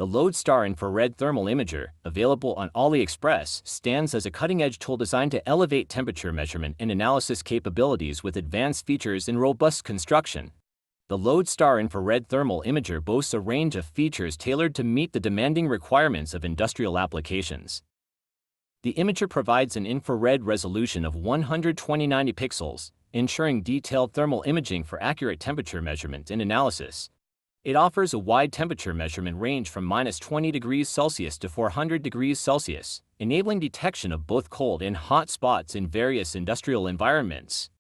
The LODESTAR Infrared Thermal Imager, available on Aliexpress, stands as a cutting-edge tool designed to elevate temperature measurement and analysis capabilities with advanced features and robust construction. The LODESTAR Infrared Thermal Imager boasts a range of features tailored to meet the demanding requirements of industrial applications. The imager provides an infrared resolution of 120×90 pixels, ensuring detailed thermal imaging for accurate temperature measurement and analysis. It offers a wide temperature measurement range from -20°C to 400°C, enabling detection of both cold and hot spots in various industrial environments.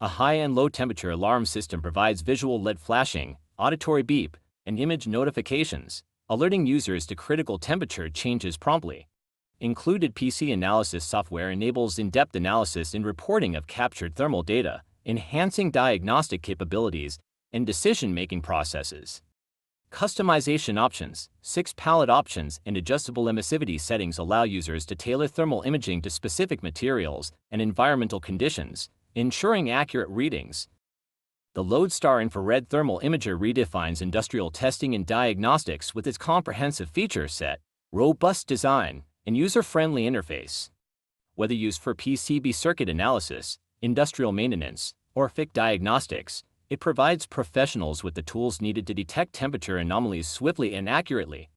A high and low temperature alarm system provides visual LED flashing, auditory beep, and image notifications, alerting users to critical temperature changes promptly. Included PC analysis software enables in-depth analysis and reporting of captured thermal data, enhancing diagnostic capabilities and decision-making processes. Customization options, 6 palette options, and adjustable emissivity settings allow users to tailor thermal imaging to specific materials and environmental conditions, ensuring accurate readings. The LODESTAR Infrared Thermal Imager redefines industrial testing and diagnostics with its comprehensive feature set, robust design, and user-friendly interface. Whether used for PCB circuit analysis, industrial maintenance, or HVAC diagnostics, it provides professionals with the tools needed to detect temperature anomalies swiftly and accurately.